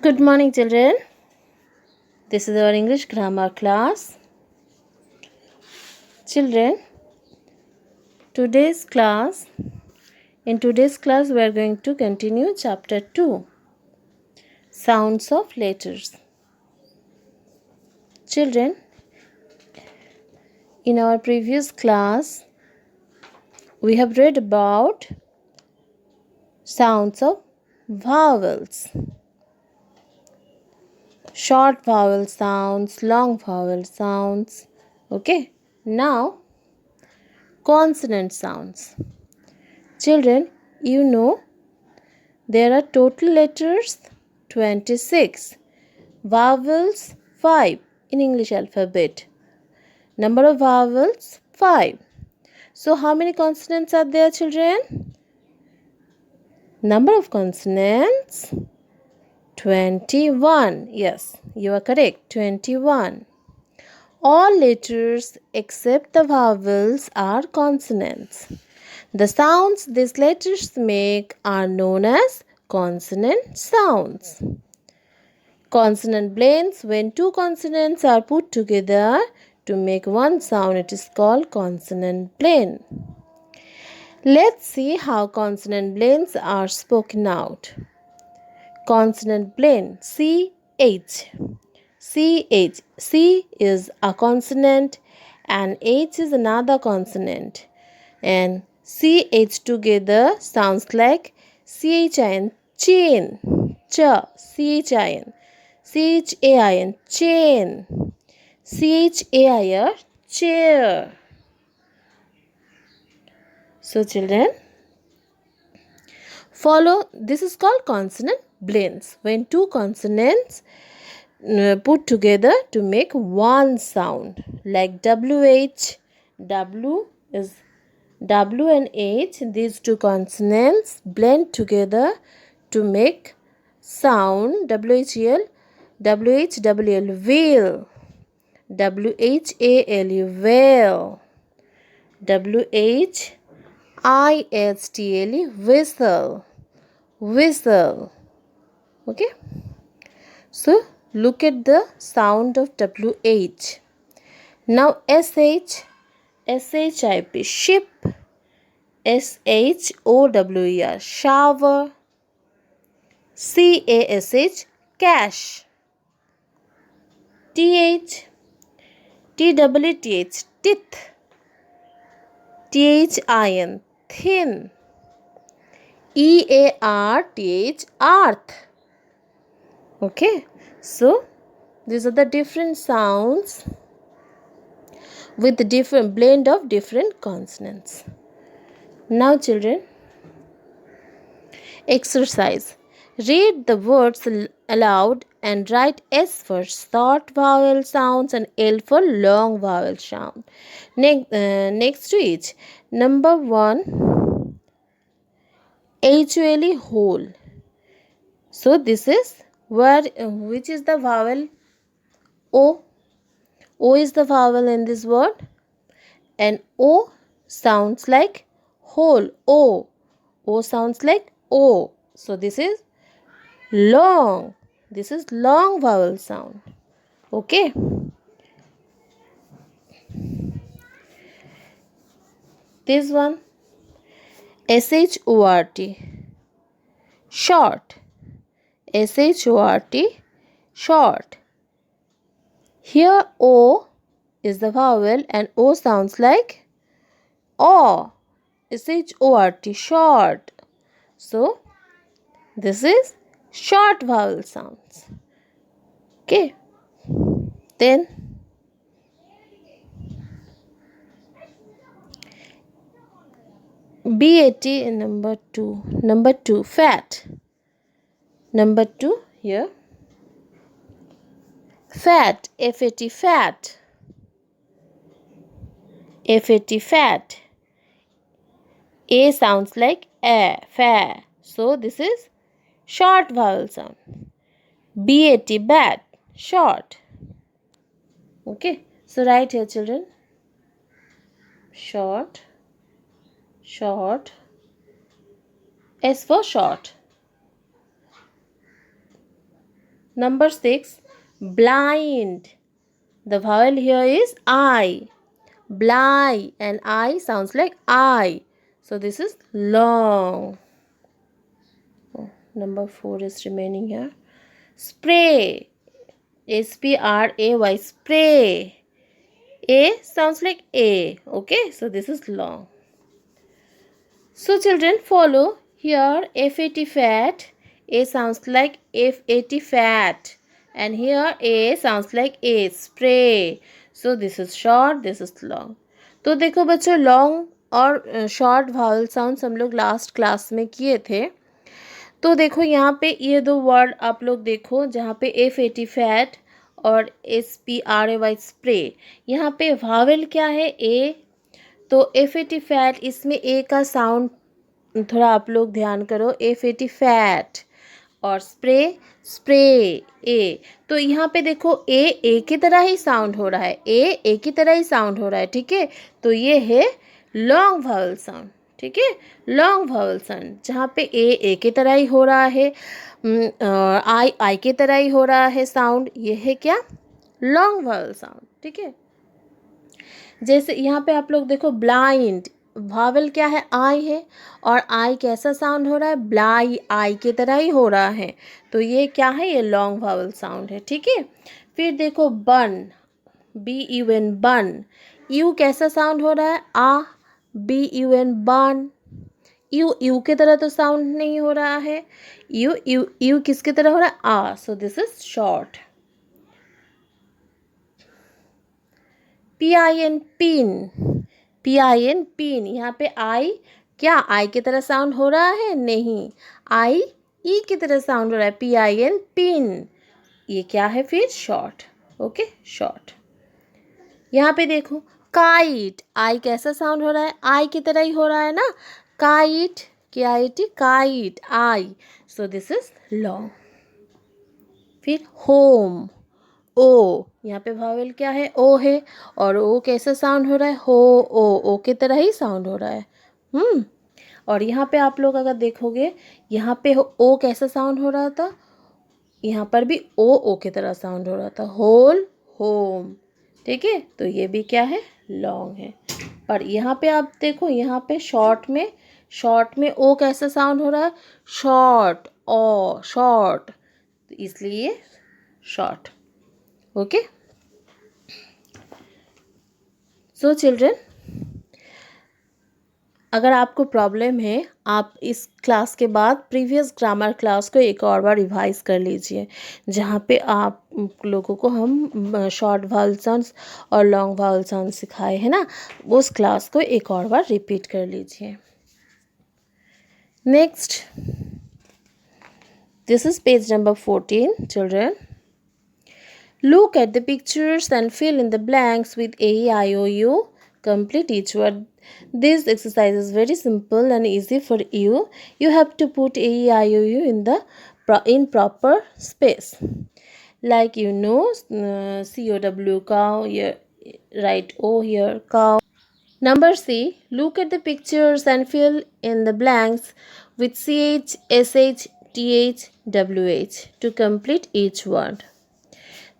Good morning, children. This is our English grammar class. Children, today's class, in today's class, we are going to continue Chapter 2, Sounds of Letters. Children, in our previous class, we have read about sounds of vowels. Short vowel sounds, long vowel sounds. Okay, now consonant sounds. Children, you know there are total letters 26, vowels 5 in English alphabet. Number of vowels 5. So how many consonants are there, children? Number of consonants 21. Yes, you are correct. 21. All letters except the vowels are consonants. The sounds these letters make are known as consonant sounds. Consonant blends. When two consonants are put together to make one sound, it is called consonant blend. Let's see how consonant blends are spoken out. Consonant blend. CH. CH. C is a consonant and H is another consonant. And CH together sounds like CHIN, chain. CHIN. CHAIN, chain. CHAIR, chair. So children, follow, this is called consonant blends. When two consonants put together to make one sound, like WH. W is W and H, these two consonants blend together to make sound WHL, WHWL, wheel, WHALU, whale, WHISTLE, whistle, whistle. Okay, so look at the sound of WH. Now SH, SHIP, ship, SHOWER, shower, CASH, cash, TH, TWTH, teeth, THIN, thin, EARTH, earth. Okay, so these are the different sounds with the different blend of different consonants. Now children, exercise. Read the words aloud and write S for short vowel sounds and L for long vowel sound. Next to each. Number 1, HOLE, whole. So this is which is the vowel? O. O is the vowel in this word. And O sounds like whole. O. O sounds like O. So this is long. This is long vowel sound. Okay. This one. SHORT. Short. SHORT. Short. Here O is the vowel and O sounds like O. SHORT. Short. So this is short vowel sounds. Okay. Then BAT in number 2. Number 2, fat. Number 2 here. Fat. FAT, fat. FAT, fat. A sounds like a, fa. So this is short vowel sound. BAT, bat, short. Okay. So write here children. Short. Short. S for short. Number 6, blind. The vowel here is I. Bly and I sounds like I. So this is long. Oh, number 4 is remaining here. Spray. Spray. Spray. A sounds like A. Okay, so this is long. So children, follow here FAT fat. A sounds like FAT fat. And here A sounds like A spray. So this is short, this is long. तो देखो बच्चों, long और short vowel sounds हम लोग last class में किए थे. तो देखो यहाँ पे ये दो वर्ड आप लोग देखो, जहाँ पे FAT फैट और SPRAY स्प्रे. यहाँ पे वावल क्या है? ए. तो FAT फैट, इसमें ए का साउंड थोड़ा आप लोग ध्यान करो. FAT फैट और स्प्रे स्प्रे ए. तो यहाँ पे देखो ए की तरह ही साउंड हो रहा है. ए की तरह ही साउंड हो रहा है. ठीक है, तो ये है लॉन्ग वावल साउंड. ठीक है, लॉन्ग वावल साउंड जहाँ पे ए की तरह ही हो रहा है, आई की तरह ही हो रहा है साउंड. ये है क्या? Long vowel sound. ठीक है, जैसे यहाँ पे आप लोग देखो ब्लाइंड, वावल क्या है? आई है. और आई कैसा साउंड हो रहा है? ब्लाई, आई की तरह ही हो रहा है. तो ये क्या है? ये लॉन्ग वावल साउंड है. ठीक है, फिर देखो बन, BUN बन. यू कैसा साउंड हो रहा है? आ. BUN बन. यू की तरह तो साउंड नहीं हो रहा है. यू किसकी तरह हो रहा है? आ. So this is short. PIN PIN. PIN PIN. यहाँ पे आई क्या आई की तरह साउंड हो रहा है? नहीं, आई ई की तरह साउंड हो रहा है. PIN pin. ये क्या है फिर? शॉर्ट. Okay, short. यहाँ पे देखो काइट. आई कैसा साउंड हो रहा है? आई की तरह ही हो रहा है ना. Kite, KIT, kite, I. So this is long. फिर होम. ओ, यहाँ पे वावल क्या है? ओ है. और ओ कैसा साउंड हो रहा है? हो. ओ की तरह ही साउंड हो रहा है. और यहाँ पे आप लोग अगर देखोगे, यहाँ पे ओ कैसा साउंड हो रहा था? यहाँ पर भी ओ की तरह साउंड हो रहा था. Hole, home. ठीक है, तो ये भी क्या है? लॉन्ग है. और यहाँ पे आप देखो, यहाँ पे शॉर्ट में ओ कैसा साउंड हो रहा है? शॉर्ट. ओ, शॉर्ट. तो इसलिए शॉर्ट. ओके, सो चिल्ड्रन, अगर आपको प्रॉब्लम है, आप इस क्लास के बाद प्रीवियस ग्रामर क्लास को एक और बार रिवाइज कर लीजिए, जहाँ पे आप लोगों को हम शॉर्ट वावल साउंड्स और लॉन्ग वावल साउंड सिखाए हैं ना. उस क्लास को एक और बार रिपीट कर लीजिए. Next, this is page number 14. Children, look at the pictures and fill in the blanks with A, E, I, O, U. Complete each word. This exercise is very simple and easy for you. You have to put A, E, I, O, U in proper space. Like COW, cow. Here, write O here, cow. Number C, look at the pictures and fill in the blanks with CH, SH, TH, WH to complete each word.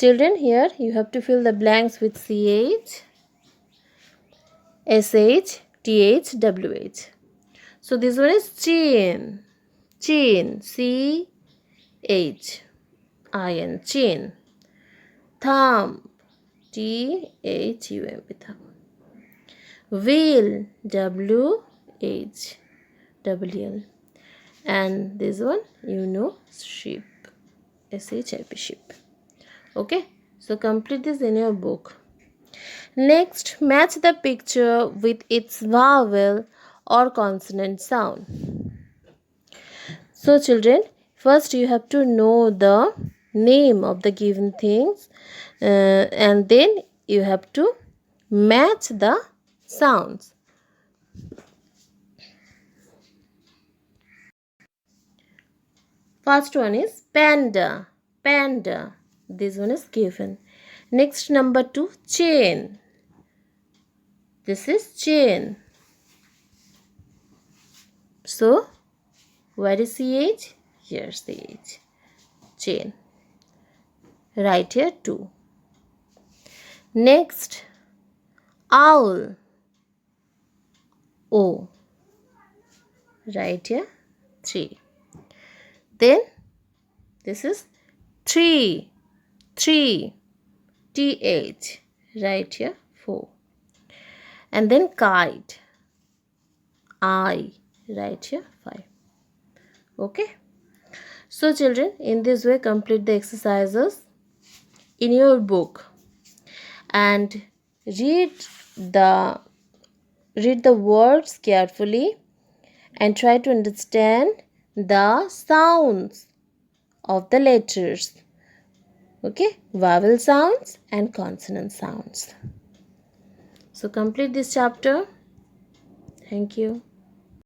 Children, here you have to fill the blanks with CH, SH, TH, WH. So this one is chin. Chin. CHIN. Chin. Thumb. THUM. Thumb. Wheel. WHWL. And this one, sheep. SHIP, sheep. Okay, so complete this in your book. Next, match the picture with its vowel or consonant sound. So children, first you have to know the name of the given things, and then you have to match the sounds. First one is panda. Panda. This one is given. Next, number 2, chain. This is chain. So, where is CH? Here's CH. Chain. Write here 2. Next, owl. O. Write here 3. Then this is 3. 3. TH. Write here 4. And then kite. I. Write here 5. Okay. So children, in this way complete the exercises in your book and read the words carefully and try to understand the sounds of the letters. Okay, vowel sounds and consonant sounds. So complete this chapter. Thank you.